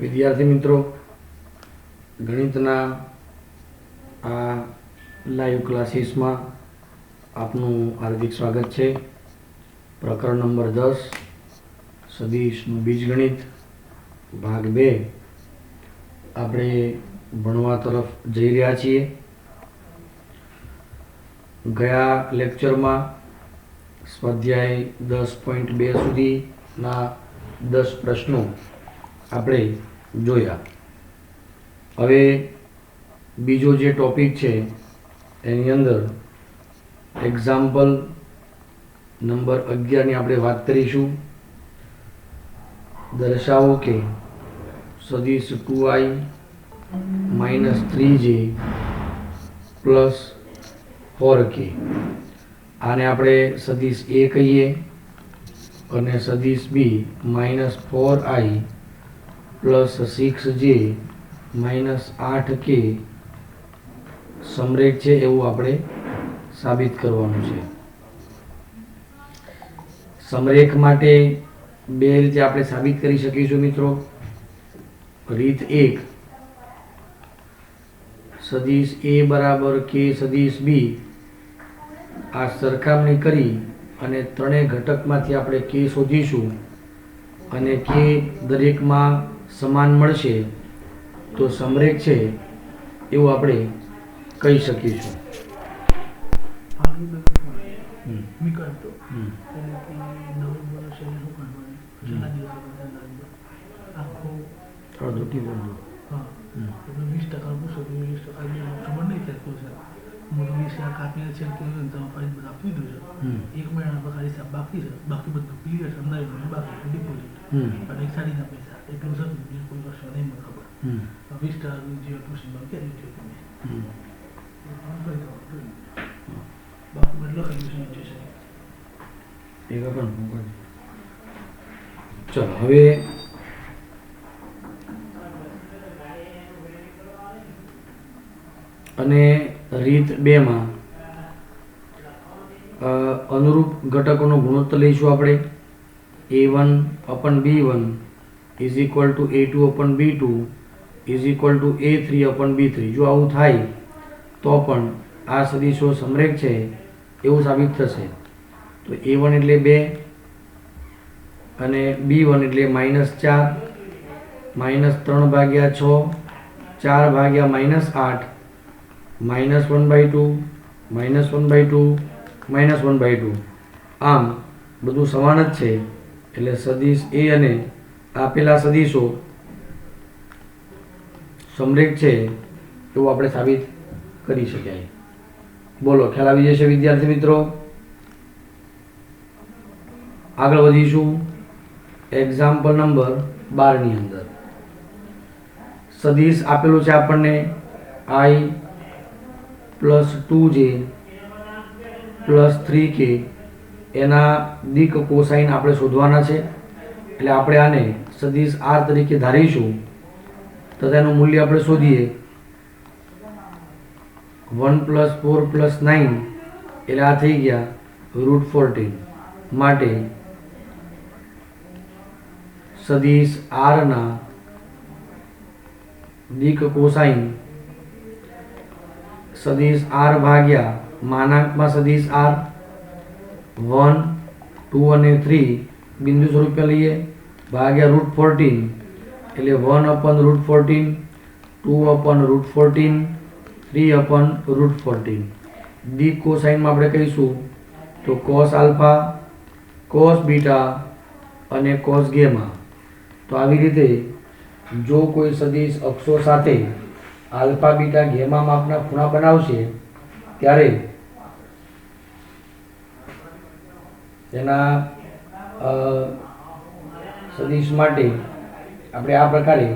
વિદ્યાર્થી મિત્રો, ગણિતના આ લાઈવ ક્લાસીસમાં આપનું હાર્દિક સ્વાગત છે. પ્રકરણ નંબર 10 સદિશનું બીજગણિત ભાગ 2 આપણે ભણવા તરફ જઈ રહ્યા છીએ. ગયા લેક્ચરમાં સ્વાધ્યાય 10.2 સુધીના 10 પ્રશ્નો આપણે જોયા. હવે બીજો જે ટોપિક છે એની અંદર એક્ઝામ્પલ નંબર 11ની આપણે વાત કરીશું. દર્શાવો કે સદિશ 2i - 3j પ્લસ 4k, આને આપણે સદિશ a કહીએ, અને સદિશ b -4i plus 6j -8k સમરેખ છે એવું આપણે સાબિત કરવાનું છે. સમરેખ માટે બે રીતે આપણે સાબિત કરી શકીશું મિત્રો. રીત 1, સદિશ a બરાબર k સદિશ b, આ સરખામણી કરી અને ત્રણેય ઘટકમાંથી આપણે k શોધીશું અને k દરેકમાં સમાન મળશે તો સમરેખ છે એવું આપણે કહી શકીશું. ચલો હવે અને રીત 2 માં અનુરૂપ ઘટકોનો ગુણોત્તર લઈશું આપણે. a1/b1 is equal to a2/b2 is equal to a3/b3. જો આવું થાય તો પણ આ સદિશો સમરેખ છે એવું સાબિત થશે. તો a1 એટલે 2 અને b1 એટલે -4, -3/6, 4/-8, -1/2, -1/2, -1/2. આમ બધું સમાન જ છે, એટલે સદિશ a અને આપેલા સદિશો સમરેખ છે એવું આપણે સાબિત કરી શકાય. બોલો, ખ્યાલ આવી જશે વિદ્યાર્થી મિત્રો. આગળ વધીશું એક્ઝામ્પલ નંબર 12 ની અંદર. સદિશ આપેલું છે આપણને i plus 2j plus 3k, એના દિક કોસાઇન આપણે શોધવાના છે. એટલે આપણે આને સદિશ r તરીકે ધારીશું તો તેનું મૂલ્ય આપણે શોધીએ. 1 + 4 + 9 એટલે આ થઈ ગયા √14. માટે સદિશ r ના દિક કોસાઇન સદિશ r ભાગ્યા માનાંકમાં સદિશ r 1, 2 અને 3 બિંદુ સ્વરૂપે લઈએ ભાગ્યા √14 એટલે 1/√14, 2/√14, 3/√14. દિક કોસાઇનમાં આપણે કહીશું તો cos આલ્ફા, cos બીટા અને cos ગેમા. તો આવી રીતે જો કોઈ સદિશ અક્ષો સાથે આલ્ફા, બીટા, ગેમા માપના ખૂણા બનાવશે ત્યારે તેના સદિશ માટે આપણે આ પ્રકારે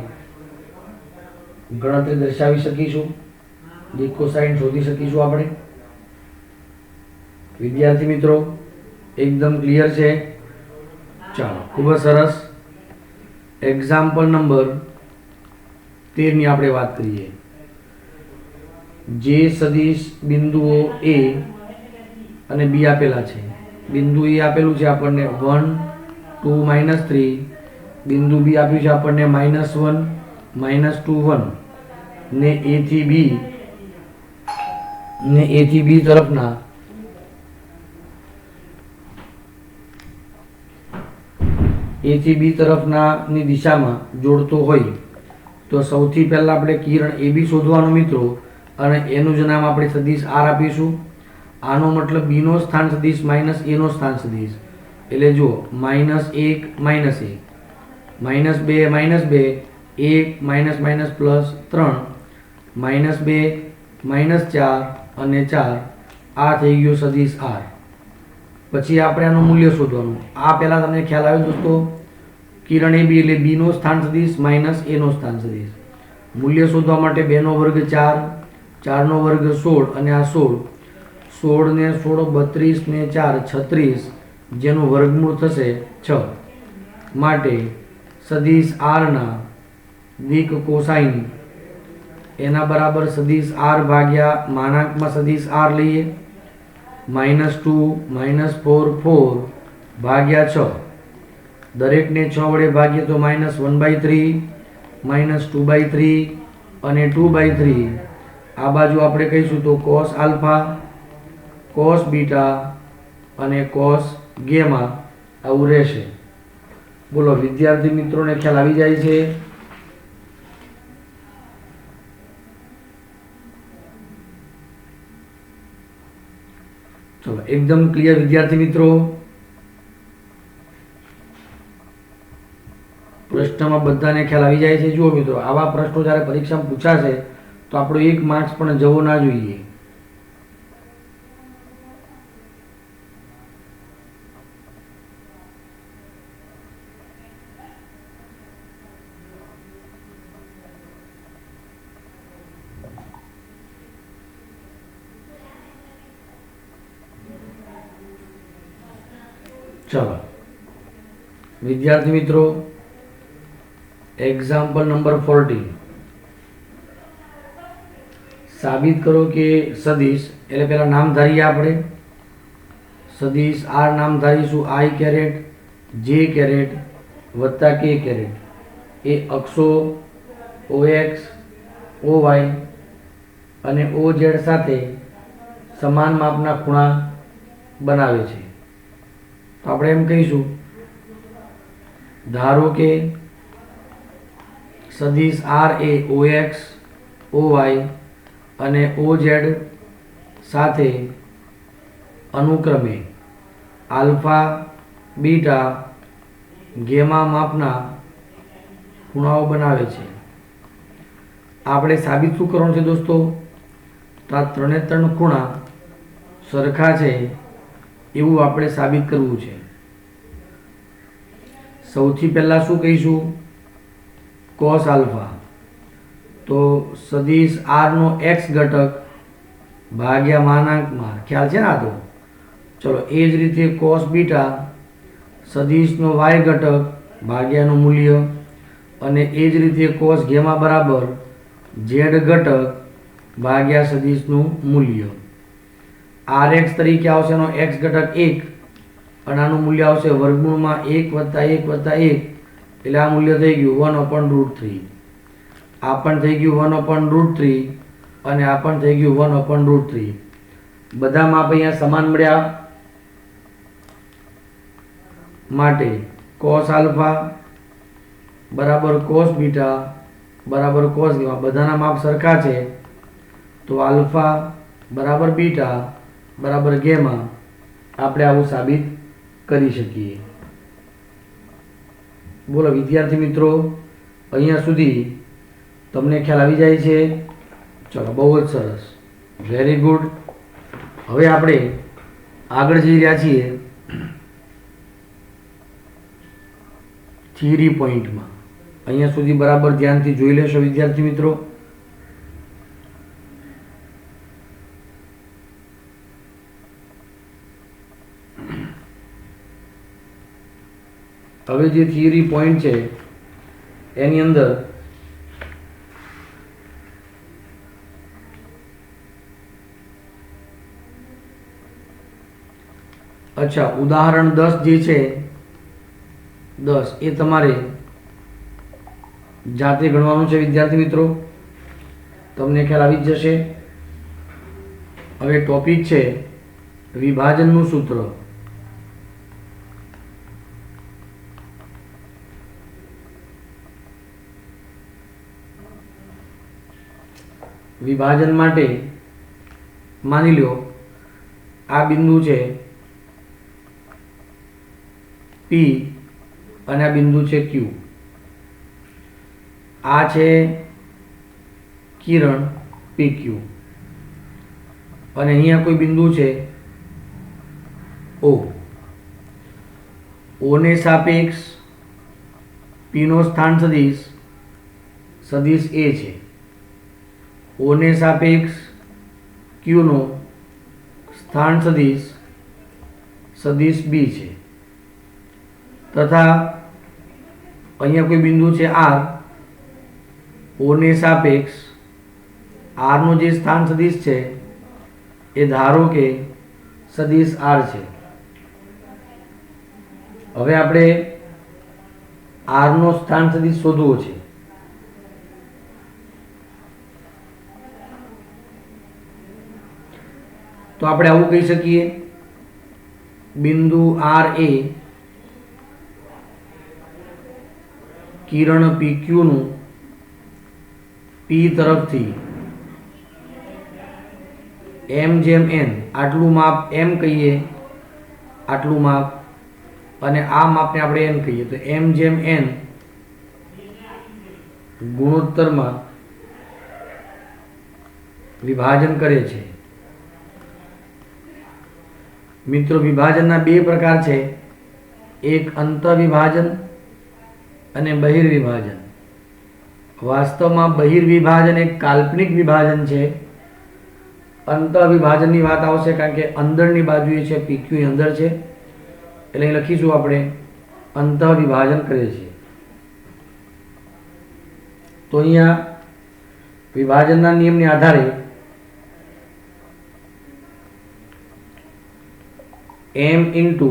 ગણતરી દર્શાવી શકીશું, દિક કોસાઇન શોધી શકીશું આપણે. વિદ્યાર્થી મિત્રો, એકદમ ક્લિયર છે? ચાલો, ખૂબ જ સરસ. એક્ઝામ્પલ નંબર 13 ની આપણે વાત કરીએ. જે સદિશ બિંદુઓ a અને b આપેલા છે. બિંદુ એ આપેલું છે આપણને 1, 2 - 3 બિંદુ બી આપ્યું છે આપણને -1 -2 1 ને એ થી બી તરફના ની દિશામાં જોડતો હોય તો સૌથી પહેલા આપણે કિરણ એ બી શોધવાનું મિત્રો, અને એનું જ નામ આપણે સદિશ આર આપીશું. આનો મતલબ બી નો સ્થાન સદિશ માઇનસ એ નો સ્થાન સદિશ, એટલે જો -1 -1 -2 -2 1 ++3 -2 -4 અને 4 આ થઈ ગયું સદિશ આર. પછી આપણે આનું મૂલ્ય શોધવાનું. આ પહેલા તમને ખ્યાલ આવ્યો દોસ્તો, કિરણ એ બી એટલે બી નો સ્થાન સદિશ માઇનસ એ નો સ્થાન સદિશ. મૂલ્ય શોધવા માટે 2 નો વર્ગ 4, 4 નો વર્ગ 16 અને આ 16, 16 ને 16 32 ને 4 36, જેનું વર્ગમૂળ થશે 6. માટે સદિશ આર ના દિક કોસાઇન એના બરાબર સદિશ આર ભાગ્યા માનાંકમાં સદિશ આર લઈએ -2 -4 4 ભાગ્યા 6. દરેકને 6 વડે ભાગીએ તો -1/3 -2/3 અને 2/3. આ બાજુ આપણે કહીશું તો cos આલ્ફા, cos બીટા અને cos ગેમા આવું રહેશે. બોલો વિદ્યાર્થી મિત્રોને ખ્યાલ આવી જાય છે? ચલો એકદમ ક્લિયર વિદ્યાર્થી મિત્રો? પ્રશ્નમાં બધાને ખ્યાલ આવી જાય છે? જુઓ મિત્રો, આવા પ્રશ્નો જ્યારે પરીક્ષામાં પૂછાશે તો આપણો 1 માર્ક્સ પણ જવો ના જોઈએ. ચલો વિદ્યાર્થી મિત્રો, એક્ઝામ્પલ નંબર 14. સાબિત કરો કે સદિશ, એટલે પહેલા નામ ધારીએ આપણે. સદિશ આર નામ ધારીશું i કેરેટ j કેરેટ વત્તા k કેરેટ. એ અક્ષો ox oy અને oz સાથે સમાન માપના ખૂણા બનાવે છે. તો આપણે એમ કહીશું, ધારો કે સદિશ આર એ ox oy અને oz સાથે અનુક્રમે આલ્ફા બીટા ગેમા માપના ખૂણાઓ બનાવે છે. આપણે સાબિત શું કરવાનું છે દોસ્તો? તો આ 3 ખૂણા સરખા છે એવું આપણે સાબિત કરવું છે. સૌથી પહેલા શું કહીશું? cos alpha. તો સદિશ આર નો x ઘટક ભાગ્યા માનાંકમાં, ખ્યાલ છે ને આ તો? ચલો એ જ રીતે cos બીટા સદિશનો y ઘટક ભાગ્યાનું મૂલ્ય, અને એ જ રીતે cos ગેમા બરાબર z ઘટક ભાગ્યા સદિશનું મૂલ્ય. rx તરીકે આવશે એનો x ઘટક 1 અને આનું મૂલ્ય આવશે વર્ગમૂળમાં 1 + 1 + 1, એટલે આ મૂલ્ય થઈ ગયું 1/√3. આ પણ થઈ ગયું 1/√3 અને આ પણ થઈ ગયું 1/√3. બધા માપ અહીંયા સમાન મળ્યા. માટે cos આલ્ફા બરાબર cos બીટા બરાબર cos ગેમા, બધાના માપ સરખા છે તો આલ્ફા બરાબર બીટા બરાબર ગેમા આપણે આવું સાબિત કરી શકીએ. બોલો વિદ્યાર્થી મિત્રો, અહીંયા સુધી તમને ખ્યાલ આવી જાય છે? ચલો બહુ જ સરસ, વેરી ગુડ. હવે આપણે આગળ જઈ રહ્યા છીએ થિયરી પોઈન્ટમાં. અહીંયા સુધી બરાબર ધ્યાનથી જોઈ લેશો વિદ્યાર્થી મિત્રો. હવે જે થિયરી પોઈન્ટ છે એની અંદર અચ્છા ઉદાહરણ 10 જે છે 10 એ તમારે જાતે ગણવાનું છે વિદ્યાર્થી મિત્રો, તમને ખ્યાલ આવી જ જશે. હવે ટોપિક છે વિભાજનનું સૂત્ર. વિભાજન માટે માની લો આ બિંદુ છે P અને આ બિંદુ છે Q. આ છે કિરણ PQ અને અહીંયા કોઈ બિંદુ છે O. O ને સાપેક્ષ P નો સ્થાન સદિશ સદિશ A છે. O ને સાપેક્ષ Q નો સ્થાન સદિશ સદિશ B છે. તથા અહીંયા કોઈ બિંદુ છે R. O ને સાપેક્ષ R નો જે સ્થાન સદિશ છે એ ધારો કે સદિશ R છે. હવે આપણે R નો સ્થાન સદિશ શોધવો છે. તો આપણે આવું કહી શકીએ, બિંદુ R એ કિરણ PQ નું P તરફથી m જેમ n, આટલું માપ m કહીએ, આટલું માપ, અને આ માપને આપણે n કહીએ, તો m જેમ n ગુણોત્તરમાં વિભાજન કરે છે. મિત્રો વિભાજનના બે પ્રકાર છે, એક અંતઃવિભાજન અને બહિર્વિભાજન. વાસ્તવમાં બહિર્વિભાજન એક કાલ્પનિક વિભાજન છે. અંતઃવિભાજનની વાત આવશે કારણ કે અંદરની બાજુએ છે, PQ અંદર છે, એટલે લખીશું આપણે અંતઃવિભાજન કરે છે. તો અહીંયા વિભાજનના નિયમને આધારે m into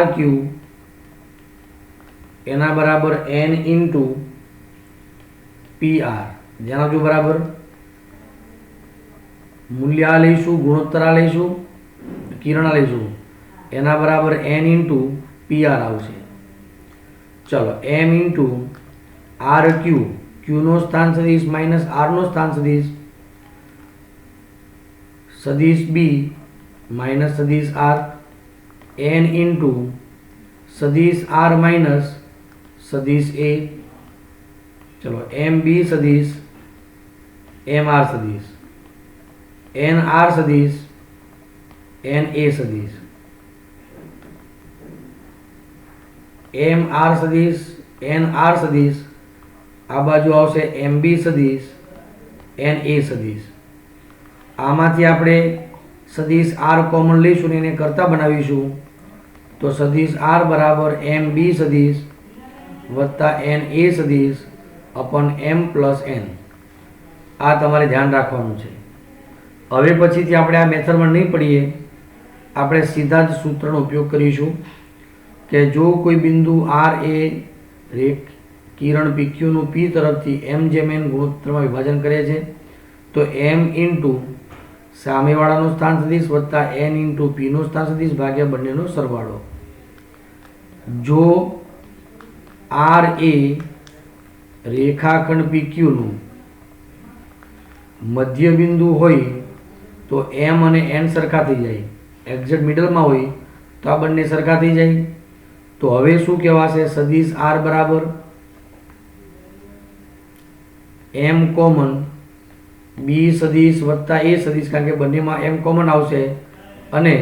RQ એના બરાબર n into PR. જેના જો બરાબર મૂલ્ય આ લઈશું, ગુણોત્તર આ લઈશું, કિરણ આ લઈશું, એના બરાબર n into PR આવશે. ચલો m into RQ, Q નો સ્થાન સદિશ માઇનસ R નો સ્થાન સદિશ સદિશ B માઇનસ સદિશ R, n into સદિશ R માઇનસ સદિશ A. ચલો MB સદિશ MR સદિશ NR સદિશ NA સદિશ MR સદિશ NR સદિશ આ બાજુ આવશે MB સદિશ NA સદિશ. આમાંથી આપણે સદિશ R કોમન લઈશું ને એને કરતા બનાવીશું, તો સદિશ R બરાબર MB સદિશ વત્તા NA સદિશ અપન M પ્લસ N. આ તમારે ધ્યાન રાખવાનું છે. હવે પછીથી આપણે આ મેથડમાં નહીં પડીએ, આપણે સીધા જ સૂત્રનો ઉપયોગ કરીશું કે જો કોઈ બિંદુ R એ કિરણ PQ નું P તરફથી m જેમ n ગુણોત્તરમાં વિભાજન કરે છે, તો m ઇન્ટુ સામેવાળાનો સ્થાન સદિશ વત્તા n ઇન્ટુ P નો સ્થાન સદિશ ભાગ્યા બંનેનો સરવાળો. જો R એ રેખાખંડ PQ નું મધ્ય બિંદુ હોય તો m અને n સરખા થઈ જાય. એક્ઝેક્ટ મિડલમાં હોય તો આ બંને સરખા થઈ જાય. તો હવે શું કહેવાશે? સદિશ R બરાબર m કોમન B સદિશ વત્તા A સદિશ, કારણ કે બંનેમાં m કોમન આવશે અને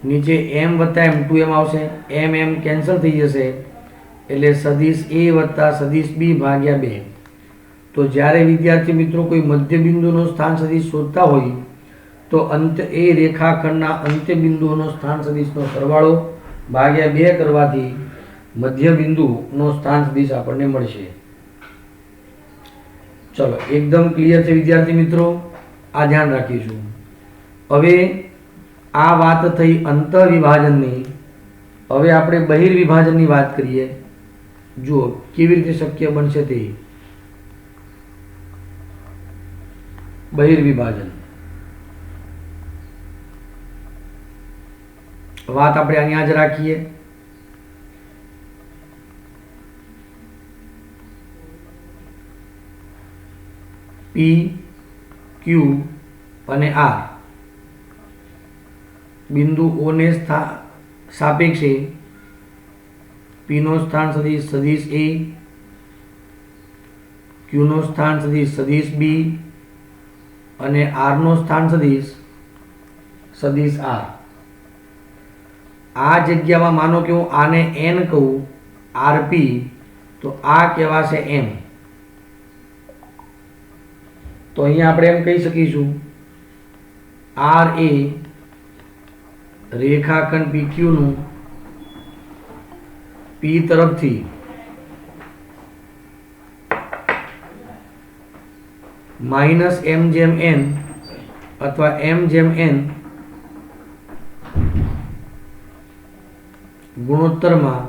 નીચે m વત્તા m 2m આવશે. m કેન્સલ થઈ જશે એટલે સદિશ A વત્તા સદિશ B ભાગ્યા 2. તો જ્યારે વિદ્યાર્થી મિત્રો કોઈ મધ્ય બિંદુનો સ્થાન સદિશ શોધતા હોય તો અંત એ રેખાખંડના અંત્ય બિંદુઓનો સ્થાન સદિશનો સરવાળો ભાગ્યા 2 કરવાથી મધ્ય બિંદુનો સ્થાન સદિશ આપણને મળશે. ચલો એકદમ ક્લિયર છે વિદ્યાર્થી મિત્રો, આ ધ્યાન રાખીશું. હવે આ વાત થઈ અંતઃવિભાજનની. હવે આપણે બહિર્વિભાજનની વાત કરીએ. જુઓ કેવી રીતે શક્ય બનશે તે. બહિર્વિભાજન વાત આપણે અહીંયા જ રાખીએ. P, Q અને R બિંદુ O ને સાપેક્ષે P નો સ્થાન સદિશ સદિશ A, Q નો સ્થાન સદિશ સદિશ B અને R નો સ્થાન સદિશ સદિશ R. આ જગ્યામાં માનો કે હું આને N કહું, RP, તો આ કહેવાશે M. તો અહીંયા આપણે એમ કહી શકીશું R એ રેખાખંડ PQ નું P તરફથી માઇનસ M જેમ N અથવા M જેમ N ગુણોત્તરમાં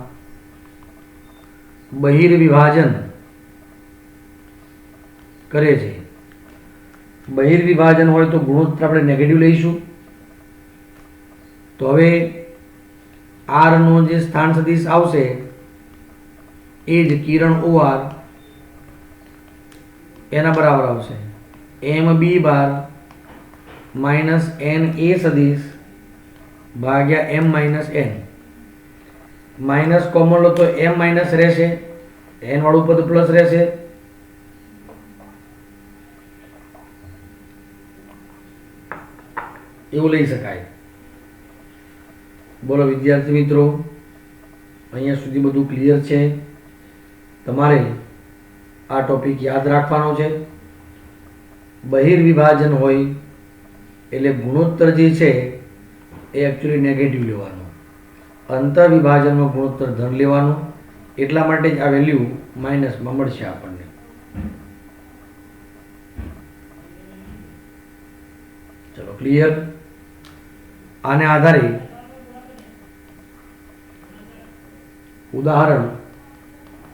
બહિર્વિભાજન કરે છે. બહિર્વિભાજન હોય તો ગુણોત્તર આપણે નેગેટિવ લઈશું. તો હવે R નો જે સ્થાન સદિશ આવશે એ જ કિરણ OR એના બરાબર આવશે MB બાર માઇનસ NA સદિશ ભાગ્યા M minus N. Minus common લો તો M માઇનસ રહેશે, N વાળું પદ પ્લસ રહેશે. એવું લઈ શકાય. બોલો વિદ્યાર્થી મિત્રો, અહીંયા સુધી બધું ક્લિયર છે? તમારે આ ટોપિક યાદ રાખવાનો છે. બહિર્વિભાજન હોય એટલે ગુણોત્તર જે છે એ એકચ્યુઅલી નેગેટિવ લેવાનો, અંતઃવિભાજનમાં ગુણોત્તર ધન લેવાનો. એટલા માટે જ આ વેલ્યુ માઇનસમાં મળશે આપણને. ચલો ક્લિયર. આને આધારે ઉદાહરણ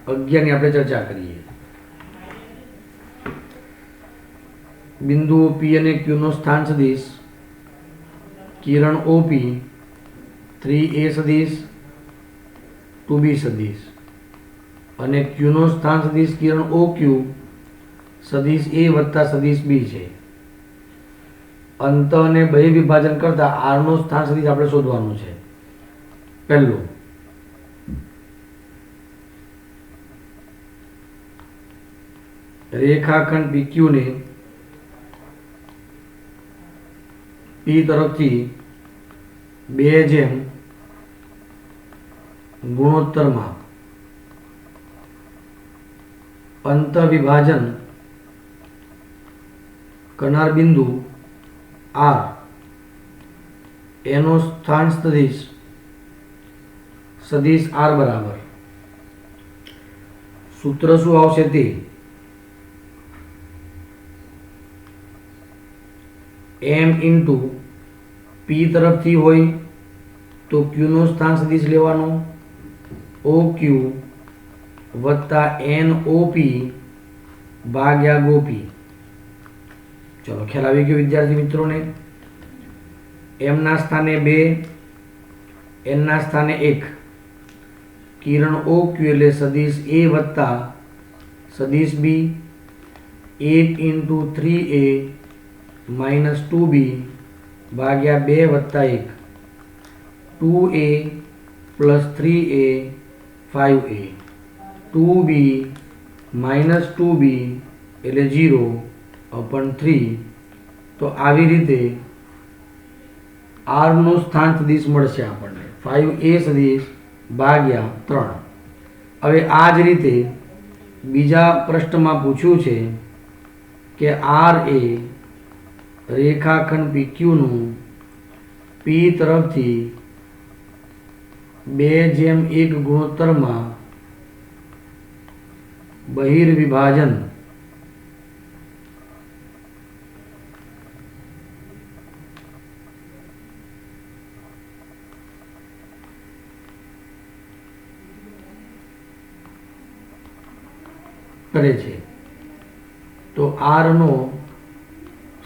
11 ની આપણે ચર્ચા કરીએ. બિંદુઓ P અને Q નો સ્થાન સદિશ કિરણ OP 3A સદિશ 2B સદિશ અને Q નો સ્થાન સદિશ કિરણ OQ સદિશ A વત્તા સદિશ B છે. અંત અને બહિર્વિભાજન કરતા R નો સ્થાન સદિશ આપણે શોધવાનું છે. પહેલું રેખાખંડ PQ ને P તરફથી 2 જેમ ગુણોત્તરમાં અંતઃવિભાજન કરનાર બિંદુ R એનો સ્થાન સદિશ સદિશ R બરાબર સૂત્ર શું આવશે તે M ઇન્ટુ P તરફથી હોય તો Q નો સ્થાન સદિશ લેવાનો OQ વત્તા NOP ભાગ્યા ગોપી. ચલો ખ્યાલ આવી ગયો વિદ્યાર્થી મિત્રોને. M ના સ્થાને 2, N ના સ્થાને 1. કિરણ OQ એટલે સદિશ A વત્તા સદિશ B 8 into 3A minus 2B ભાગ્યા 2 વત્તા 1 2A plus 3A 5A 2B minus 2B એટલે 0 upon 3. તો આવી રીતે R નું સ્થાન સદિશ મળશે આપણને 5A સદિશ ભાગ્યા 3. હવે આ જ રીતે બીજા પ્રશ્નમાં પૂછ્યું છે કે R એ રેખાખંડ PQ નું P તરફથી 2:1 ગુણોત્તરમાં બહિર્વિભાજન કરે છે. તો આર નો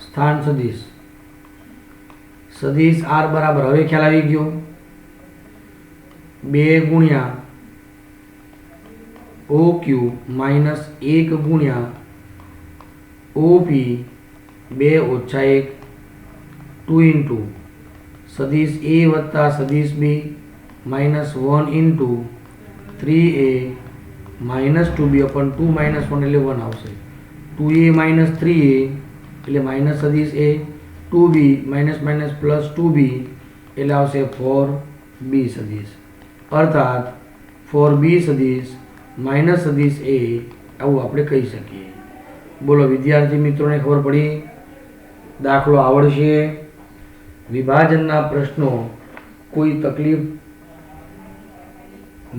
સ્થાન સદિશ સદિશ આર બરાબર, હવે ખ્યાલ આવી ગયો, 2 ગુણ્યા OQ માઇનસ 1 ગુણ્યા OP 2 ઓછા 1 2 ઇન્ટુ સદિશ A વત્તા સદિશ B minus 1 into 3A minus 2B અપન 2 minus 1 એટલે 1 આવશે. 2A માઇનસ 3A એટલે માઇનસ સદિશ A, 2B minus minus plus 2B એટલે આવશે 4B સદિશ, અર્થાત 4B સદિશ માઇનસ સદિશ A, આવું આપણે કહી શકીએ. બોલો વિદ્યાર્થી મિત્રોને ખબર પડી? દાખલો આવડશે? વિભાજનના પ્રશ્નો કોઈ તકલીફ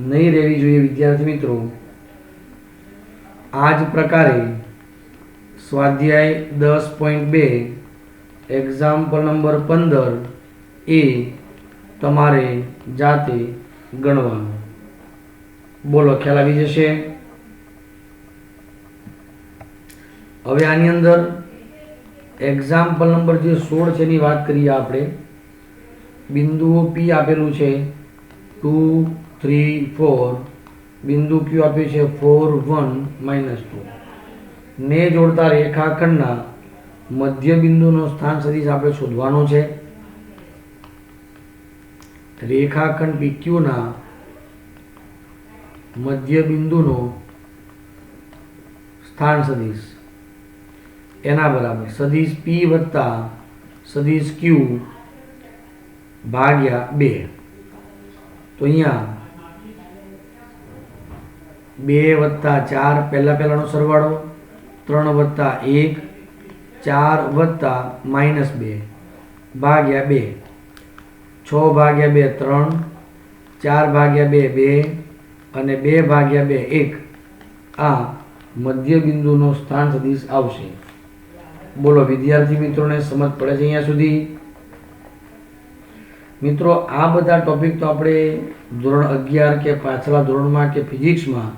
નહીં રહેવી જોઈએ વિદ્યાર્થી મિત્રો. આ જ પ્રકારે સ્વાધ્યાય 10.2 એક્ઝામ્પલ નંબર 15 એ તમારે જાતે ગણવાનું. બોલો ખ્યાલ આવી જશે? હવે આની અંદર એક્ઝામ્પલ નંબર જે 16 છે એની વાત કરીએ આપણે. બિંદુઓ P આપેલું છે 2 3 4, બિંદુ Q આપ્યું છે 4 1 -2 ને જોડતા રેખાખંડના મધ્ય બિંદુનો સ્થાન સદિશ આપણે શોધવાનો છે. રેખાખંડ PQ ના મધ્ય બિંદુનો સ્થાન સદિશ એના બરાબર સદિશ P વત્તા સદિશ Q ભાગ્યા 2. તો અહીંયા 2 વત્તા 4 પહેલાનો સરવાળો, 3 વત્તા 1 4 વત્તા -2 ભાગ્યા 2, 6 ભાગ્યા 2 3, 4 ભાગ્યા 2 2 અને 2 ભાગ્યા 2 1. આ મધ્ય બિંદુનો સ્થાન સદિશ આવશે. બોલો વિદ્યાર્થી મિત્રોને સમજ પડે છે અહીંયા સુધી? મિત્રો આ બધા ટોપિક તો આપણે ધોરણ 11 કે પાછલા ધોરણમાં કે ફિઝિક્સમાં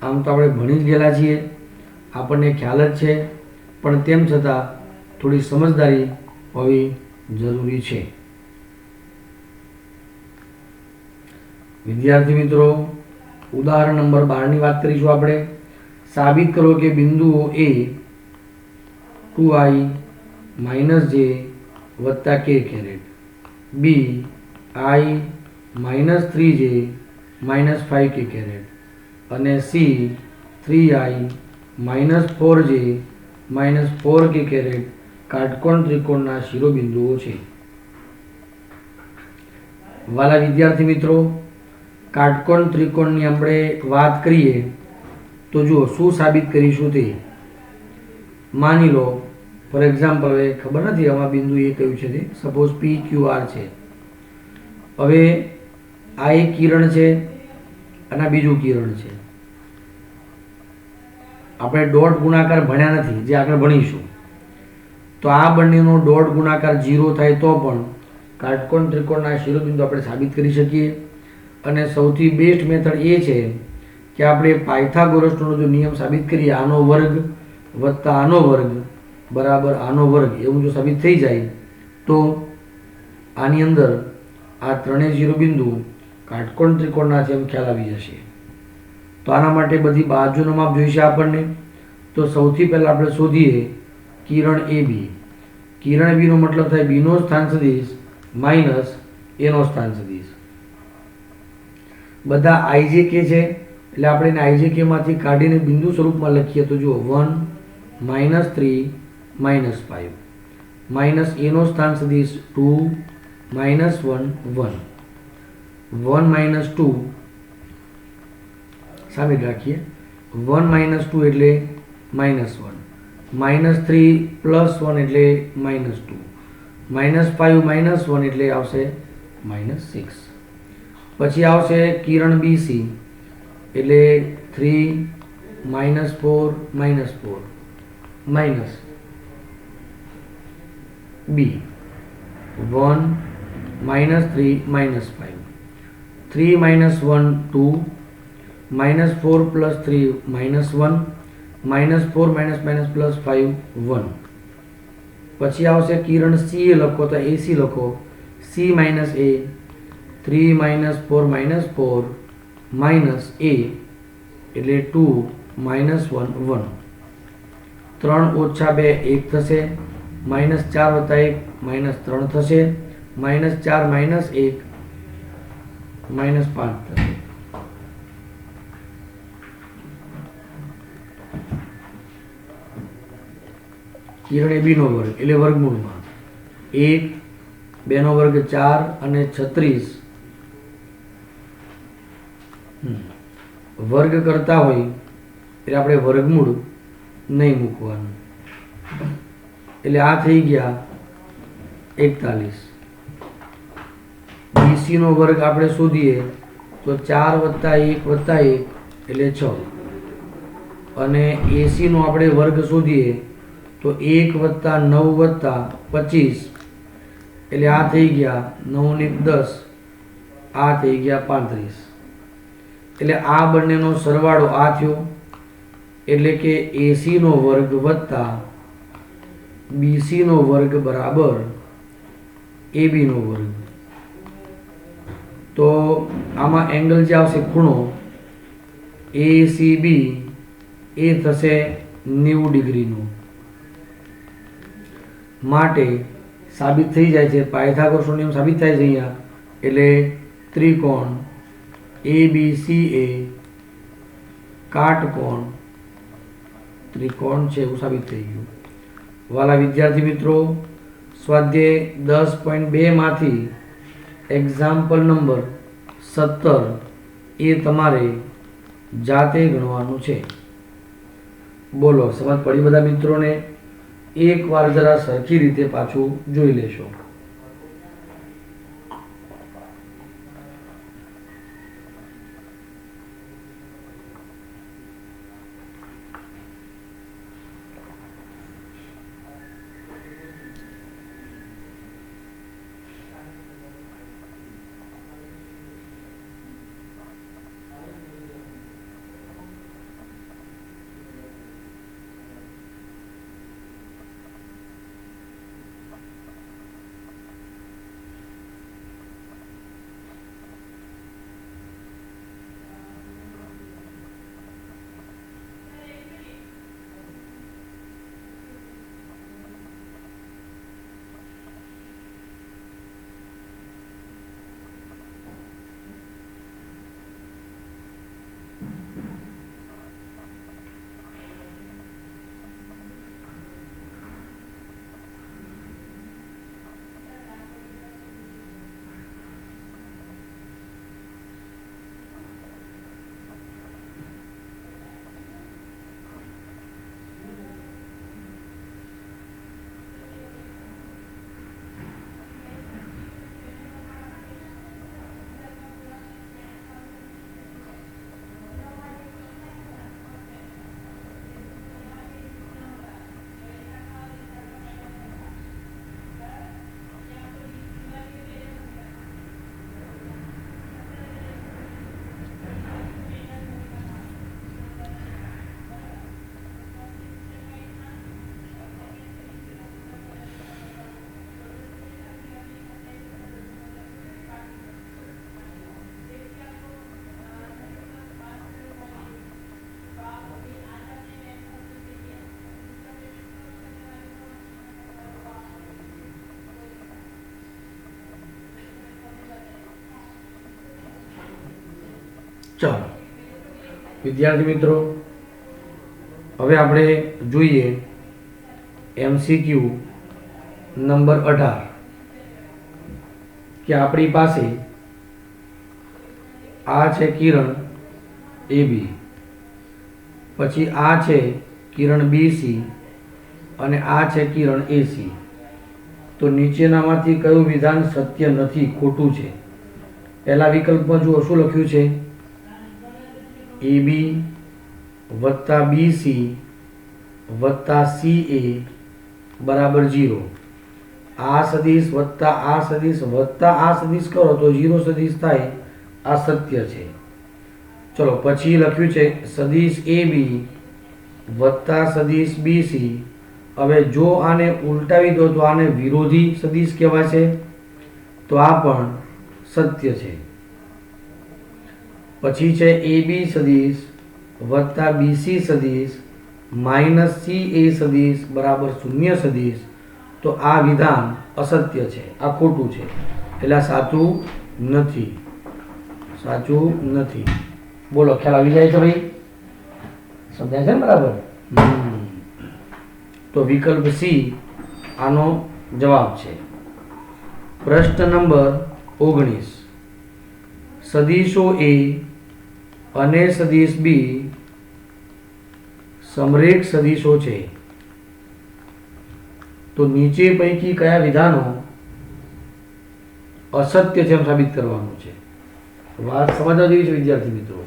આમ તો આપણે ભણી જ ગયેલા છીએ, આપણને ખ્યાલ જ છે, પણ તેમ છતાં થોડી સમજદારી હોવી જરૂરી છે. વિદ્યાર્થી મિત્રો ઉદાહરણ નંબર 12 ની વાત કરીશું આપણે. સાબિત કરો કે બિંદુઓ A 2i - j વત્તા k caret, B i - 3j - 5k caret અને C 3i - 4j - 4k caret કાટકોણ ત્રિકોણના શિરોબિંદુઓ છે. વાલા વિદ્યાર્થી મિત્રો, કાટકોણ ત્રિકોણની આપણે વાત કરીએ તો જુઓ શું સાબિત કરીશું તે. માની લો ફોર એક્ઝામ્પલ, હવે ખબર નથી આમાં બિંદુ એ કયું છે તે, સપોઝ PQR છે. હવે આ એક કિરણ છે અને આ બીજું કિરણ છે. આપણે ડોટ ગુણાકાર ભણ્યા નથી, જે આગળ ભણીશું. તો આ બંનેનો ડોટ ગુણાકાર 0 થાય તો પણ કાટકોણ ત્રિકોણના શિરોબિંદુ આપણે સાબિત કરી શકીએ. અને સૌથી બેસ્ટ મેથડ એ છે કે આપણે પાયથાગોરસનો જો નિયમ સાબિત કરીએ, આનો વર્ગ વત્તા આનો વર્ગ બરાબર આનો વર્ગ, એવું જો સાબિત થઈ જાય તો આની અંદર આ ત્રણેય શિરોબિંદુ કાટકોણ ત્રિકોણના છે એમ ખ્યાલ આવી જશે. તો આના માટે બધી બાજુનો માપ જોઈશે આપણને. તો સૌથી પહેલાં આપણે શોધીએ કિરણ AB. કિરણ B નો મતલબ થાય B નો સ્થાન સદિશ માઇનસ A નો સ્થાન સદિશ. બધા ijk છે એટલે આપણે એને ijk માંથી કાઢીને બિંદુ સ્વરૂપમાં લખીએ તો જુઓ 1 -3 -5 માઇનસ A નો સ્થાન સદિશ 2 -1 1 1 -2 સામે રાખીએ, 1 - 2 એટલે -1, -3 + 1 એટલે -2, -5 -1 એટલે આવશે -6. પછી આવશે કિરણ BC એટલે 3 -4 -4 માઇનસ B 1 -3 -5 3 - 1 2 -4 + 3 -1 -4 +5 1. પછી આવશે કિરણ સી એ લખો તો એસી લખો, સી માઇનસ એ 3 -4 -4 માઇનસ એ એટલે 2 -1 1. 3 - 2 1 થશે, -4 + 1 -3 થશે, -4 - 1 -5 થશે. કિરણ એ બી નો વર્ગ એટલે વર્ગમૂળમાં 1 2 નો વર્ગ 4 અને 36 વર્ગ કરતા હોય એટલે આપણે વર્ગમૂળ નહીં મૂકવાનું, એટલે આ થઈ ગયા 41. બીસી નો વર્ગ આપણે શોધીએ તો 4 + 1 + 1 એટલે 6, અને એસી નો આપણે વર્ગ શોધીએ તો 1 + 9 + 25 એટલે આ થઈ ગયા 9 ને 10, આ થઈ ગયા 35. એટલે આ બંનેનો સરવાળો આ થયો, એટલે કે એસી નો વર્ગ વત્તા બીસી નો વર્ગ બરાબર એબી નો વર્ગ. તો આમાં એંગલ જે આવશે ખૂણો એસીબી એ થશે 90 ડિગ્રીનું. માટે સાબિત થઈ જાય છે, પાયથાગોરસનો નિયમ સાબિત થાય છે અહીંયા. એટલે ત્રિકોણ ABCA કાટકોણ ત્રિકોણ છે એવું સાબિત થઈ ગયું. વાલા વિદ્યાર્થી મિત્રો, સ્વાધ્યાય 10.2 માંથી એક્ઝામ્પલ નંબર 17 એ તમારે જાતે ગણવાનું છે. બોલો, સમજ પડી બધા મિત્રોને? એકવાર જરા સરખી રીતે પાછું જોઈ લેશો. ચાલો વિદ્યાર્થી મિત્રો, હવે આપણે જોઈએ MCQ નંબર 18 કે આપણી પાસે આ છે કિરણ AB, પછી આ છે કિરણ BC અને આ છે કિરણ AC. તો નીચેનામાંથી કયું વિધાન સત્ય નથી, ખોટું છે? પહેલા વિકલ્પમાં જુઓ શું લખ્યું છે, AB + BC + CA બરાબર 0. આ સદિશ વત્તા આ સદિશ વત્તા આ સદિશ કરો તો 0 સદિશ થાય, આ સત્ય છે. ચલો પછી લખ્યું છે સદિશ AB વત્તા સદિશ BC. હવે જો આને ઉલટાવી દો તો આને વિરોધી સદિશ કહેવાશે, તો આ પણ સત્ય છે. પછી છે AB સદિશ વત્તા BC સદિશ માઇનસ CA સદિશ બરાબર 0 સદિશ. તો આ વિધાન અસત્ય છે, આ ખોટું છે, એટલે આ સાચું નથી, સાચું નથી. બોલો, ખ્યાલ આવી જાય છે ભાઈ? સમજાય છે ને બરાબર? તો વિકલ્પ C આનો જવાબ છે. પ્રશ્ન નંબર 19. સદિશો A અને સદિશ B સમરેખ સદિશો છે, તો નીચે પૈકી કયા વિધાનો અસત્ય છે એમ સાબિત કરવાનું છે. વાત સમજવા જેવી છે વિદ્યાર્થી મિત્રો.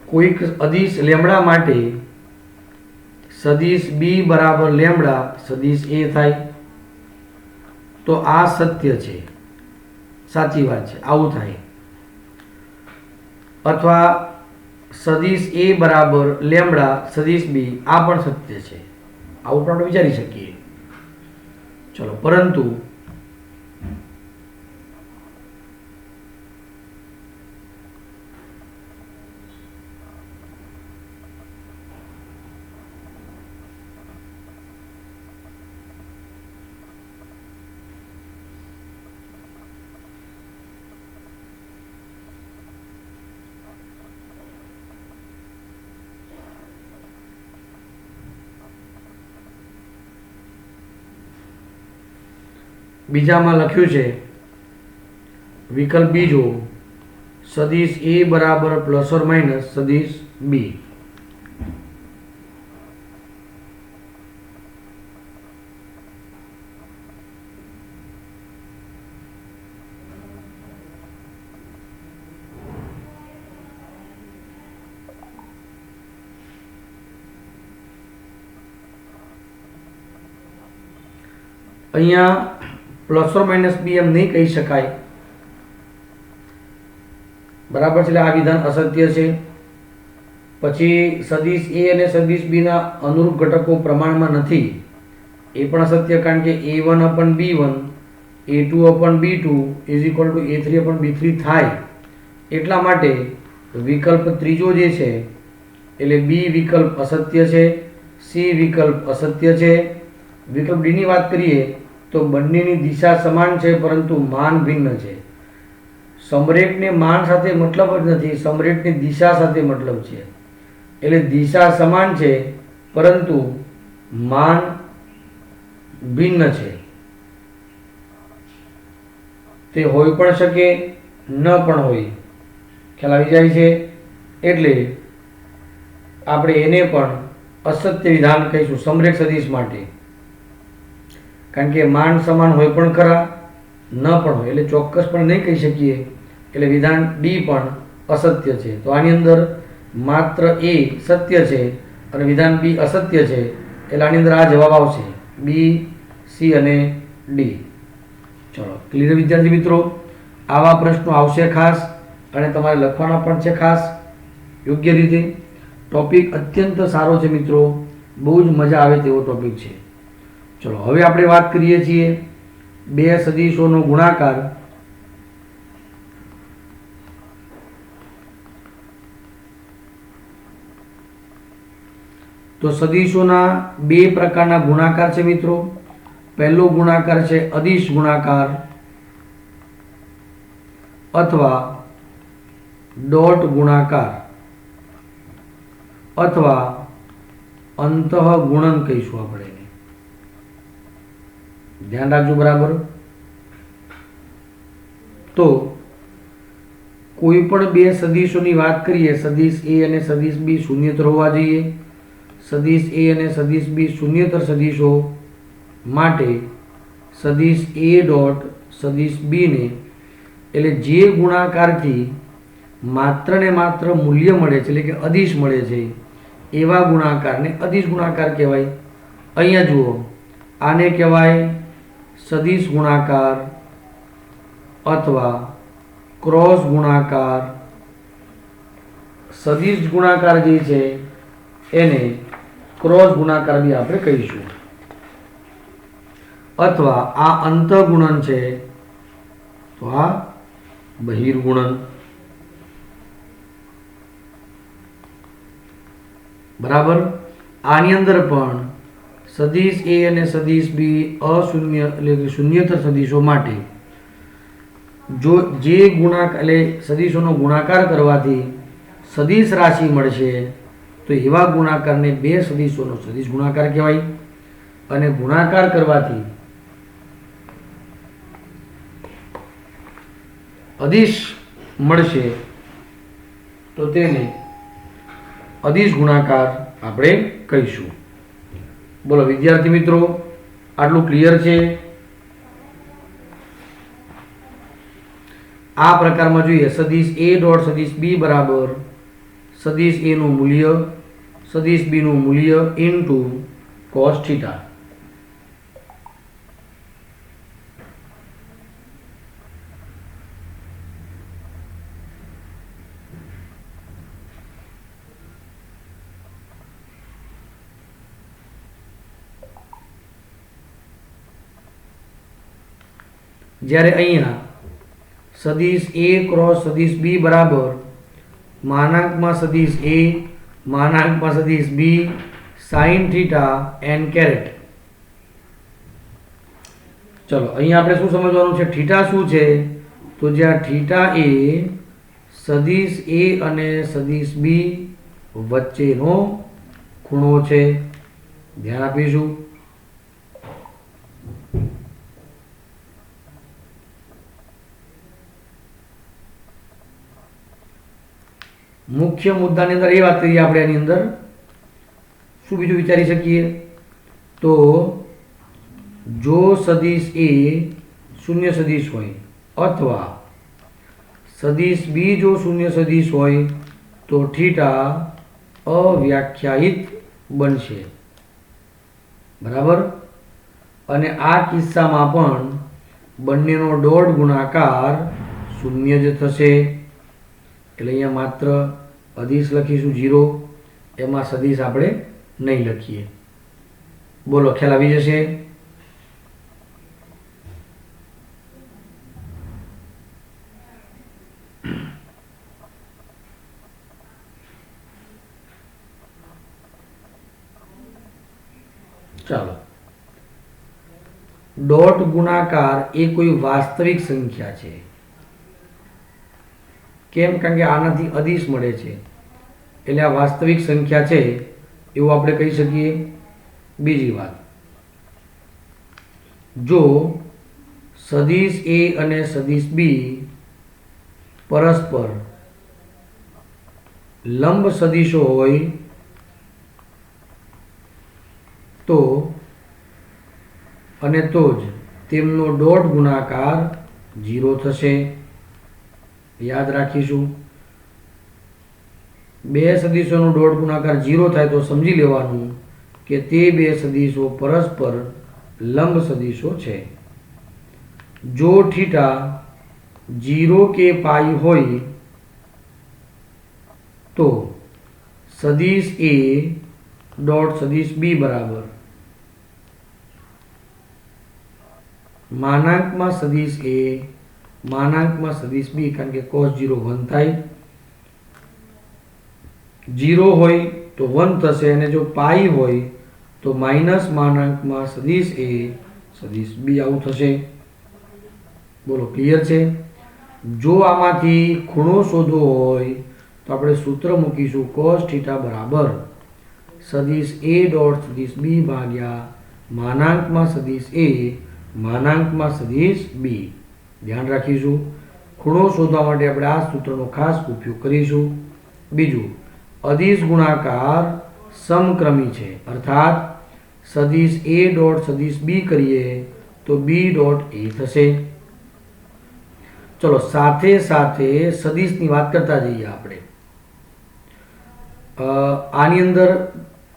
કોઈક અદિશ લેમ્બડા માટે સદિશ B બરાબર લેમ્બડા સદિશ A થાય, તો આ સત્ય છે, સાચી વાત છે, આવું થાય. અથવા સદિશ A બરાબર લેમ્બડા સદિશ B, આ પણ સત્ય છે, આવું પણ આપણે વિચારી શકીએ. ચલો, પરંતુ બીજામાં લખ્યું છે વિકલ્પ બીજો, સદિશ A બરાબર પ્લસ ઓર માઇનસ સદિશ B. અહીંયા પ્લસ ઓર માઇનસ B એમ નહીં કહી શકાય, બરાબર છે, એટલે આ વિધાન અસત્ય છે. પછી સદિશ A અને સદિશ B ના અનુરૂપ ઘટકો પ્રમાણમાં નથી, એ પણ અસત્ય, કારણ કે A1 upon B1 A2 upon B2 is equal to A3 upon B3 થાય. એટલા માટે વિકલ્પ ત્રીજો જે છે એટલે B વિકલ્પ અસત્ય છે, C વિકલ્પ અસત્ય છે. વિકલ્પ D ની વાત કરીએ તો બંનેની દિશા સમાન છે પરંતુ માન ભિન્ન છે. સમરેખને માન સાથે મતલબ જ નથી, સમરેખની દિશા સાથે મતલબ છે. એટલે દિશા સમાન છે પરંતુ માન ભિન્ન છે. તે હોઈ પણ શકે, ન પણ હોય. ખ્યાલ આવી જાય છે? એટલે આપણે એને પણ અસત્ય વિધાન કહીશું સમરેખ સદિશ માટે, કારણ કે માન સમાન હોય પણ ખરા, ન પણ હોય, એટલે ચોક્કસ પણ નહીં કહી શકીએ. એટલે વિધાન D પણ અસત્ય છે. તો આની અંદર માત્ર A સત્ય છે અને વિધાન B અસત્ય છે, એટલે આની અંદર આ જવાબ આવશે B, C અને D. ચલો, ક્લિયર વિદ્યાર્થી મિત્રો? આવા પ્રશ્નો આવશે ખાસ, અને તમારે લખવાના પણ છે ખાસ યોગ્ય રીતે. ટોપિક અત્યંત સારો છે મિત્રો, બહુ જ મજા આવે તેવો ટોપિક છે. ચલો, હવે આપણે વાત કરીએ છીએ બે સદિશોનો ગુણાકાર. તો સદિશોના બે પ્રકારના ગુણાકાર છે મિત્રો. પહેલો ગુણાકાર છે અદિશ ગુણાકાર અથવા ડોટ ગુણાકાર અથવા અંતઃગુણન કહીશું આપણે એને. ધ્યાન રાખજો બરાબર. તો કોઈ પણ બે સદિશોની વાત કરીએ, સદિશ A અને સદિશ B શૂન્યતર હોવા જોઈએ. સદિશ A અને સદિશ B શૂન્યતર સદિશો માટે સદિશ A ડોટ સદિશ B ને, એટલે જે ગુણાકારથી માત્ર ને માત્ર મૂલ્ય મળે છે, એટલે કે અદિશ મળે છે, એવા ગુણાકારને અદિશ ગુણાકાર કહેવાય. અહીંયા જુઓ, આને કહેવાય સદિશ ગુણાકાર અથવા ક્રોસ ગુણાકાર સદિશ ગુણાકાર જે છે એને ક્રોસ ગુણાકાર બી આપણે કહીશું, અથવા આ અંતઃગુણન છે તો આ બહિર્ગુણન. બરાબર. આની અંદર પણ સદિશ એ અને સદિશ બી અશૂન્ય એટલે કે શૂન્યતર સદિશો માટે જો જે ગુણાકાર એટલે સદિશોનો ગુણાકાર કરવાથી સદિશ રાશિ મળશે તો એવા ગુણાકારને બે સદિશોનો સદિશ ગુણાકાર કહેવાય, અને ગુણાકાર કરવાથી અદિશ મળશે તો તેને અદિશ ગુણાકાર આપણે કહીશું. બોલો વિદ્યાર્થી મિત્રો, આટલું ક્લિયર છે? આ પ્રકારમાં જોઈએ સદિશ એ ડોટ સદિશ બી બરાબર સદિશ એ નું મૂલ્ય સદિશ બી નું મૂલ્ય ઇન્ટુ કોસ થીટા. જ્યારે અહીંયા સદિશ એ ક્રોસ સદિશ બી બરાબર માનાંકમાં સદિશ એ માનાંકમાં સદિશ બી સાઇન થીટા એન કેરેટ. ચલો અહીંયા આપણે શું સમજવાનું છે? થીટા શું છે? તો જ્યાં થીટા એ સદિશ એ અને સદિશ બી વચ્ચેનો ખૂણો છે, ધ્યાન આપીશું. મુખ્ય મુદ્દાની અંદર એ વાત કરીએ આપણે, એની અંદર શું બીજું વિચારી શકીએ? તો જો સદિશ એ શૂન્ય સદિશ હોય અથવા સદિશ બી જો શૂન્ય સદિશ હોય તો થીટા અવ્યાખ્યાયિત બનશે. બરાબર. અને આ કિસ્સામાં પણ બંનેનો ડોટ ગુણાકાર શૂન્ય જ થશે. એટલે અહીંયા માત્ર અદિશ લખીશું 0, એમાં સદિશ આપણે નહીં લખીએ. બોલો ખ્યાલ આવી જશે? ચાલો, ડોટ ગુણાકાર એ કોઈ વાસ્તવિક સંખ્યા છે. કેમ? કારણ કે આનાથી અદિશ મળે છે, એટલે આ વાસ્તવિક સંખ્યા છે એવું આપણે કહી શકીએ. બીજી વાત, જો સદિશ એ અને સદિશ બી પરસ્પર લંબ સદિશો હોય તો અને તો જ તેમનો ડોટ ગુણાકાર 0 થશે. યાદ રાખીશું, બે સદિશોનો ડોટ ગુણાકાર 0 થાય તો સમજી લેવાનું કે તે બે સદિશો પરસ્પર લંબ સદિશો છે. જો થીટા 0 કે પાઈ હોય તો સદિશ એ ડોટ સદિશ બી બરાબર માનાંકમાં સદિશ એ માનાંકમાં સદિશ બી, કારણ કે cos 0 1 થાય, 0 હોય તો 1 થશે, અને જો પાઈ હોય તો માઇનસ માનાંકમાં સદિશ એ સદિશ બી આવું થશે. બોલો ક્લિયર છે? જો આમાંથી ખૂણો શોધવો હોય તો આપણે સૂત્ર મૂકીશું cos થીટા બરાબર સદિશ એ ડોટ સદિશ બી ભાગ્યા માનાંકમાં સદિશ એ માનાંકમાં સદિશ બી. ધ્યાન રાખીશું, ખૂણો શોધવા માટે આપણે આ સૂત્રનો ખાસ ઉપયોગ કરીશું. બીજું, અદિશ ગુણાકાર સમક્રમી છે, અર્થાત સદિશ એ ડોટ સદિશ બી કરીએ તો બી ડોટ એ થશે. ચલો સાથે સાથે સદિશની વાત કરતા જઈએ આપણે. આની અંદર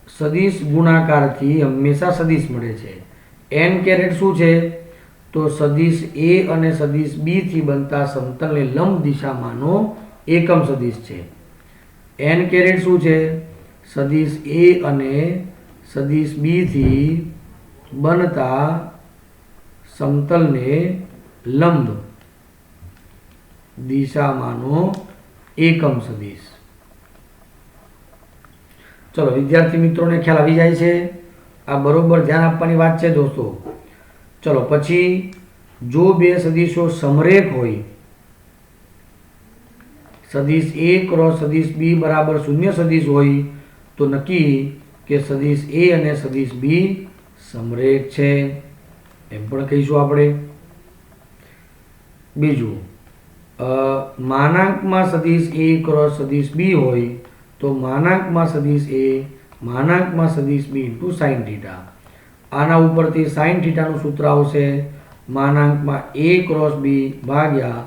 સદિશ ગુણાકારથી હંમેશા સદિશ મળે છે. એન કેરેટ શું છે? તો સદિશ એ અને સદિશ બી થી બનતા સમતલને લંબ દિશામાંનો એકમ સદિશ છે. એન કેરેટ શું છે? સદિશ એ અને સદિશ બી થી બનતા સમતલને લંબ દિશામાંનો એકમ સદિશ. ચલો વિદ્યાર્થી મિત્રોને ખ્યાલ આવી જાય છે? આ બરોબર ધ્યાન આપવાની વાત છે દોસ્તો. ચલો પછી જો બે સદિશો સમરેખ હોય, સદિશ એ ક્રોસ સદિશ બી બરાબર શૂન્ય સદિશ હોય તો નક્કી કે સદિશ એ અને સદિશ બી સમરેખ છે એમ પણ કહીશું આપણે. બીજું, માનાંકમાં સદિશ એ ક્રોસ સદિશ બી હોય તો માનાંકમાં સદિશ એ માનાંકમાં સદિશ બી ઇન્ટુ સાઇન થીટા. આના ઉપરથી સાઇન થીટાનું સૂત્ર આવશે માનાંકમાં એ ક્રોસ બી ભાગ્યા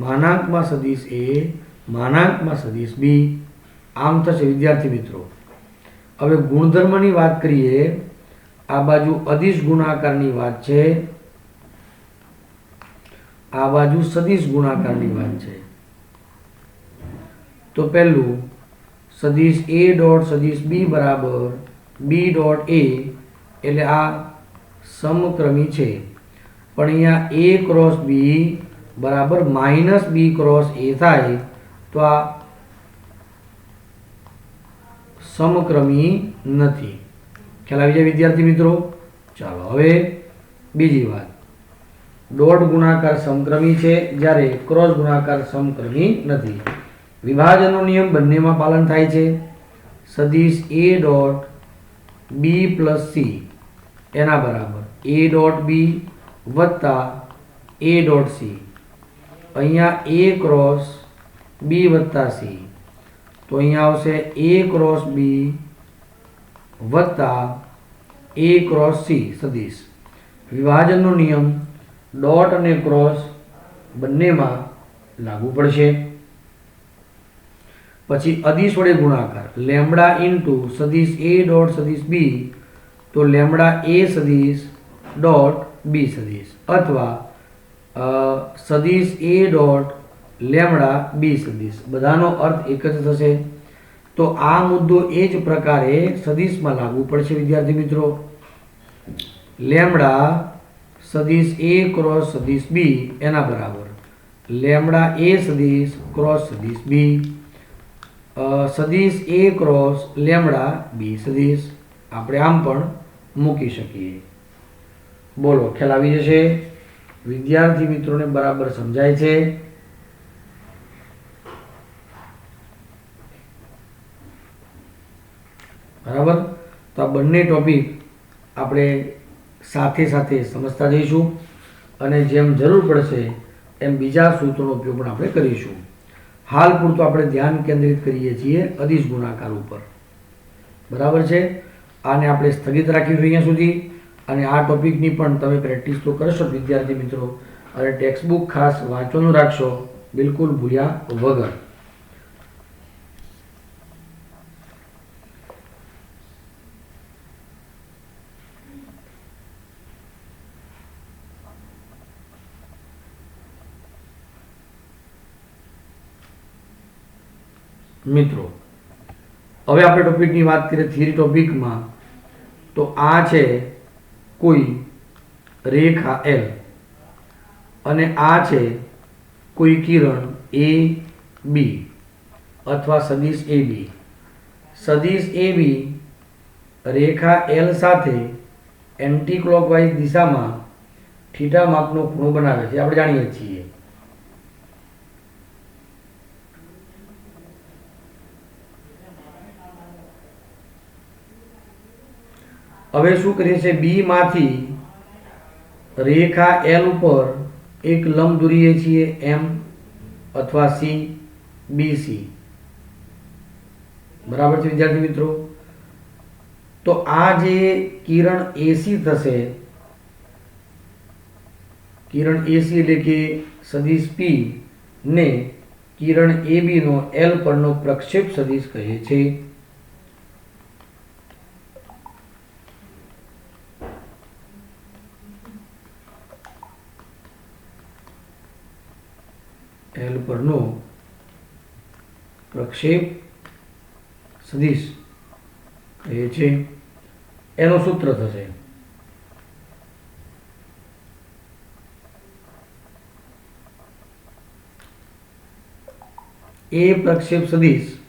માનાંકમાં સદિશ એ માનાંકમાં સદિશ બી. આમ થશે વિદ્યાર્થી મિત્રો. હવે ગુણધર્મની વાત કરીએ. આ બાજુ અદિશ ગુણાકારની વાત છે, આ બાજુ સદિશ ગુણાકારની વાત છે. તો પહેલું સદિશ એ ડોટ સદિશ બી બરાબર બી ડોટ એ, એટલે આ સમક્રમી છે. પણ અહીંયા એ ક્રોસ બી બરાબર માઇનસ બી ક્રોસ એ થાય તો આ સમક્રમી નથી. ખ્યાલ આવી જાય વિદ્યાર્થી મિત્રો? ચાલો હવે બીજી વાત, ડોટ ગુણાકાર સમક્રમી છે જ્યારે ક્રોસ ગુણાકાર સમક્રમી નથી. વિભાજનનો નિયમ બંનેમાં પાલન થાય છે. સદિશ A dot B plus C એના બરાબર એ ડોટ બી વત્તા એ ડોટ સી. અહીંયા એ ક્રોસ બી વત્તા સી તો અહીંયા આવશે એ ક્રોસ બી વત્તા એ ક્રોસ સી સદિશ. વિભાજનનો નિયમ ડોટ અને ક્રોસ બંનેમાં લાગુ પડશે. પછી અદિશ વડે ગુણાકાર લેમડા ઇન્ટુ સદિશ એ ડોટ સદિશ બી તો લેમડા એ સદિશ ડોટ બી સદિશ અથવા સદિશ એ ડોટ લેમડા બી સદિશ. બધાનો અર્થ એક જ થશે. તો આ મુદ્દો એ જ પ્રકારે સદિશમાં લાગુ પડશે વિદ્યાર્થી મિત્રો. લેમડા સદિશ એ ક્રોસ સદિશ બી એના બરાબર લેમડા એ સદિશ ક્રોસ સદિશ બી, સદિશ એ ક્રોસ લેમડા બી સદિશ. આપણે આમ પણ મૂકી શકીએ. બોલો ખ્યાલ આવી જશે? વિદ્યાર્થી મિત્રોને બરાબર સમજાય છે? બરાબર. તો આ બંને ટોપિક આપણે સાથે સાથે સમજતા જઈશું અને જેમ જરૂર પડશે એમ બીજા સૂત્રોનો ઉપયોગ પણ આપણે કરીશું. હાલ પૂરતું આપણે ધ્યાન કેન્દ્રિત કરીએ છીએ અદિશ ગુણાકાર ઉપર. બરાબર છે? આને આપણે સ્થગિત રાખીશું અહીંયા સુધી. અને આ ટોપિકની પણ તમે પ્રેક્ટિસ તો કરશો વિદ્યાર્થી મિત્રો, અને ટેક્સ્ટબુક ખાસ વાંચવાનું રાખશો બિલકુલ ભૂલ્યા વગર. મિત્રો હવે આપણે ટોપિકની વાત કરીએ થિયરી ટોપિકમાં. તો આ છે કોઈ રેખા એલ અને આ છે કોઈ કિરણ એ બી અથવા સદિશ એ બી. સદિશ એ બી રેખા એલ સાથે એન્ટી ક્લોકવાઇઝ દિશામાં થીટા માપનો ખૂણો બનાવે છે, આપણે જાણીએ છીએ. હવે શું કરીએ છીએ? બી માંથી રેખા એલ ઉપર એક લંબ દોરીએ છીએ એમ અથવા સી બી સી. બરાબર છે વિદ્યાર્થી મિત્રો? તો આ જે કિરણ એસી થશે, કિરણ એસી એટલે કે સદિશ પી ને કિરણ એ બી નો એલ પરનો પ્રક્ષેપ સદિશ કહે છે. એલ પરનો પ્રક્ષેપ સદિશ કહીએ છીએ એનું સૂત્ર થશે એ પ્રક્ષેપ સદિશ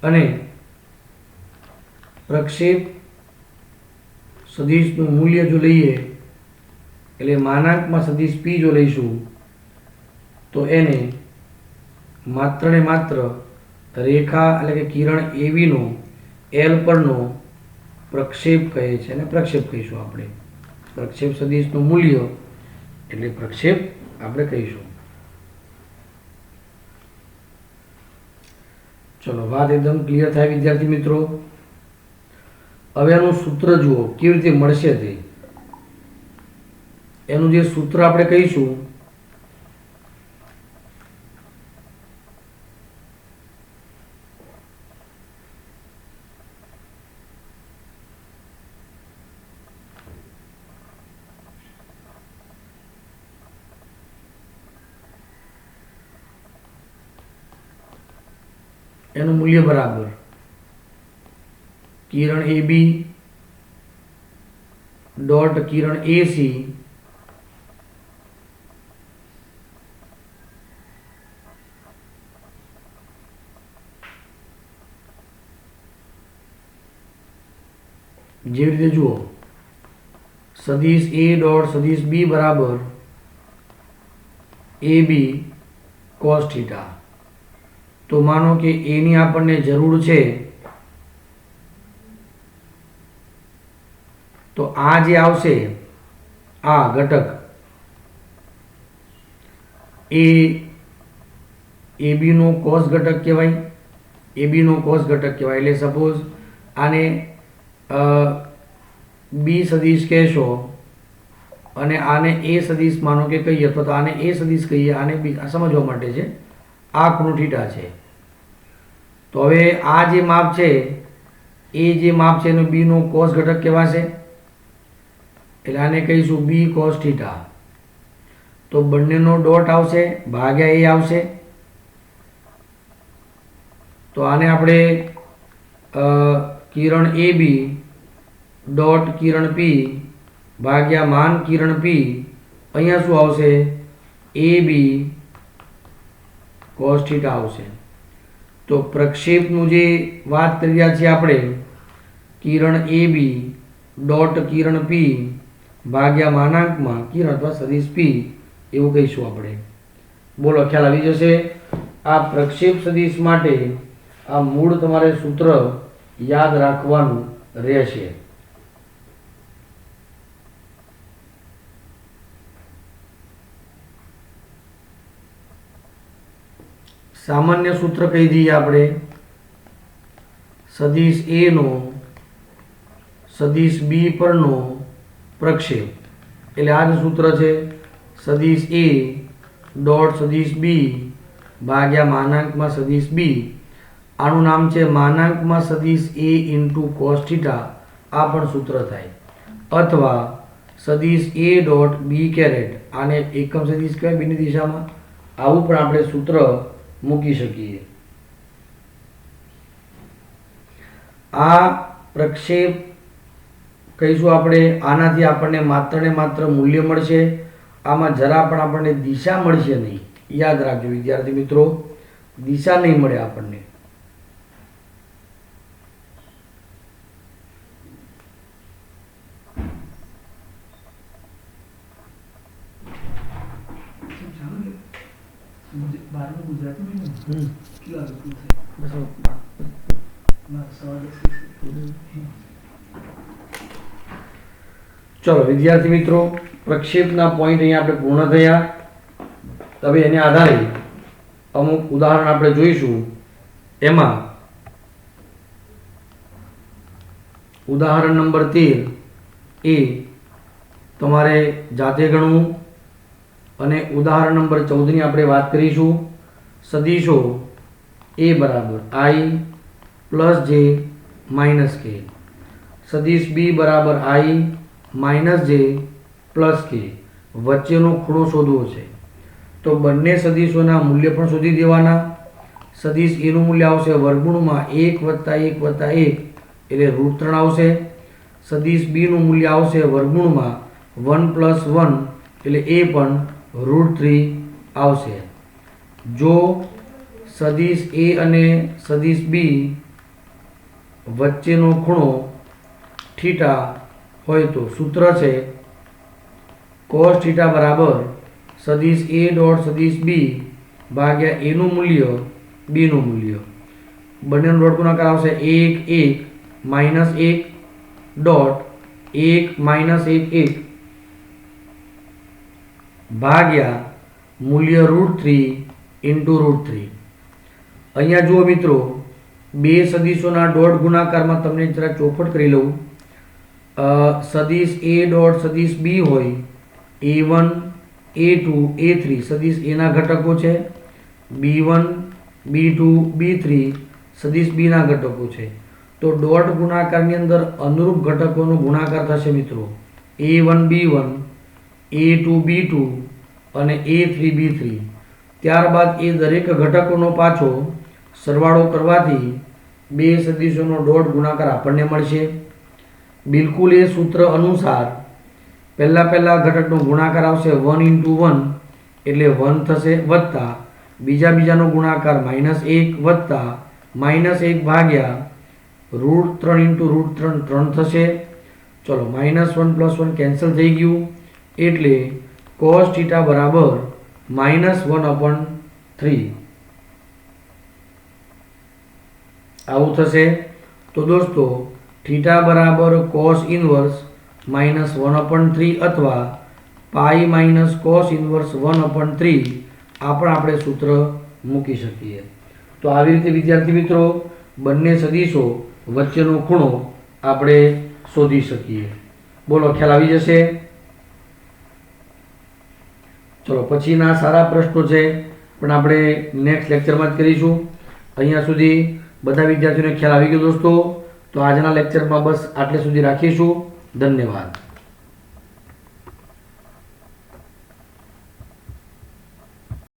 અને પ્રક્ષેપ સદિશનું મૂલ્ય જો લઈએ એટલે માનાંકમાં સદિશ p જો લઈશું તો એને માત્ર ને માત્ર રેખા એટલે કે કિરણ AB નો L પરનો પ્રક્ષેપ કહે છે અને પ્રક્ષેપ કહીશું આપણે પ્રક્ષેપ સદિશનું મૂલ્ય એટલે પ્રક્ષેપ આપણે કહીશું ચલો વાત એકદમ ક્લિયર થાય વિદ્યાર્થી મિત્રો હવે આનું સૂત્ર જુઓ કેવી રીતે મળશે તે એનું જે સૂત્ર આપણે કહીશું એનું મૂલ્ય બરાબર કિરણ AB ડોટ કિરણ AC જેવી રીતે જુઓ સદિશ A ડોટ સદિશ B બરાબર AB cos થીટા તો માનો કે A ની આપણને જરૂર છે તો આ જે આવશે આ ઘટક એ AB નો cos ઘટક કહેવાય AB નો cos ઘટક કહેવાય એટલે સપોઝ આને B સદિશ કહેશો અને આને A સદિશ માનો કે કહીએ તો આને A સદિશ કહીએ આને B સમજવા માટે છે આ ખૂણો થીટા છે તો હવે આ જે માપ છે એ જે માપ છે એનો B નો cos ઘટક કહેવાશે એટલે આને કહીશું B cos થીટા તો બંનેનો ડોટ આવશે ભાગ્યા A આવશે તો આને આપણે કિરણ AB ડોટ કિરણ P ભાગ્યા માન કિરણ P અહીંયા શું આવશે AB cos થીટા આવશે તો પ્રક્ષેપનું જે વાત કરી રહ્યા છીએ આપણે કિરણ AB ડોટ કિરણ P ભાગ્યા માનાંકમાં કિરણ અથવા સદિશ P એવું કહીશું આપણે બોલો ખ્યાલ આવી જશે આ પ્રક્ષેપ સદિશ માટે આ મૂળ તમારે સૂત્ર યાદ રાખવાનું રહેશે સામાન્ય સૂત્ર કહી દઈએ આપણે સદિશ A નો સદિશ B પરનો પ્રક્ષેપ એટલે આ જ સૂત્ર છે સદિશ A ડોટ સદિશ B ભાગ્યા માનાંકમાં સદિશ B આનું નામ છે માનાંકમાં સદિશ A ઇન્ટુ cos થીટા આ પણ સૂત્ર થાય અથવા સદિશ A ડોટ B કેરેટ આને એકમ સદિશ કહેવાય બીની દિશામાં આવું પણ આપણે સૂત્ર મૂકી શકીએ આ પ્રક્ષેપ કહીશું આપણે આનાથી આપણને માત્ર ને માત્ર મૂલ્ય મળશે આમાં જરા પણ આપણને દિશા મળશે નહીં યાદ રાખજો વિદ્યાર્થી મિત્રો દિશા નહીં મળે આપણને ગુજરાતી ચલો વિદ્યાર્થી મિત્રો, પ્રક્ષેપના પોઈન્ટ અહીંયા આપણે પૂર્ણ થયા. હવે એને આધારે અમુક ઉદાહરણ આપણે જોઈશું. એમાં ઉદાહરણ નંબર 13 એ તમારે જાતે ગણવું અને ઉદાહરણ નંબર 14 ની આપણે વાત કરીશું. સદીશો a બરાબર i plus j minus k, સદીશ b બરાબર i minus j plus k, વચ્ચેનો ખૂણો શોધવો છે. તો બંને સદીશોના મૂલ્ય પણ શોધી દેવાના. સદીશ a નું મૂલ્ય આવશે વર્ગમૂળમાં 1 વત્તા 1 વત્તા 1 એટલે √3 આવશે. સદીશ b નું મૂલ્ય આવશે વર્ગમૂળમાં 1 પ્લસ 1 એટલે એ પણ √3 આવશે. જો સદીશ a અને સદીશ b વચ્ચેનો ખૂણો થીટા હોય તો સૂત્ર છે cos થીટા બરાબર સદીશ a ડોટ સદીશ b ભાગ્યા a નું મૂલ્ય b નું મૂલ્ય, બંનેનો ડોટ ગુણાકાર આવશે 1 1 માઇનસ 1 ડોટ 1 માઇનસ 1 1 ભાગ્યા મૂલ્ય √3 ઇન્ટુ √3. અહીંયા જુઓ મિત્રો, બે સદીશોના ડોટ ગુણાકારમાં તમને જરા ચોખવટ કરી લઉં. સદીશ a ડોટ સદીશ b હોય a1 a2 a3 સદીશ a ના ઘટકો છે, b1 b2 b3 સદીશ b ના ઘટકો છે. તો ડોટ ગુણાકારની અંદર અનુરૂપ ઘટકોનો ગુણાકાર થશે મિત્રો. a1 b1 a2 b2 અને a3 b3. ત્યારબાદ એ દરેક ઘટકોનો પાછો સરવાળો કરવાથી બે સદીશોનો ડોટ ગુણાકાર આપણને મળશે. બિલકુલ એ સૂત્ર અનુસાર પહેલા ઘટકનો ગુણાકાર આવશે 1 ઇન્ટુ 1 એટલે 1 થશે, વત્તા બીજાનો ગુણાકાર -1 વત્તા -1 ભાગ્યા √3 ઇન્ટુ √3 3 થશે. ચલો -1 પ્લસ 1 કેન્સલ થઈ ગયું એટલે cos થીટા બરાબર -1/3 આવું થશે. તો દોસ્તો થીટા બરાબર cos ઇનવર્સ -1/3 અથવા પાઈ માઇનસ cos ઇનવર્સ 1/3 આ પણ આપણે સૂત્ર મૂકી શકીએ. તો આવી રીતે વિદ્યાર્થી મિત્રો બંને સદીશો વચ્ચેનો ખૂણો આપણે શોધી શકીએ. બોલો, ખ્યાલ આવી જશે? ચલો પછીના સારા પ્રશ્નો છે પણ આપણે નેક્સ્ટ લેક્ચરમાં જ કરીશું. અહીંયા સુધી બધા વિદ્યાર્થીઓને ખ્યાલ આવી ગયો દોસ્તો. તો આજના લેક્ચરમાં બસ આટલે સુધી રાખીશું. ધન્યવાદ.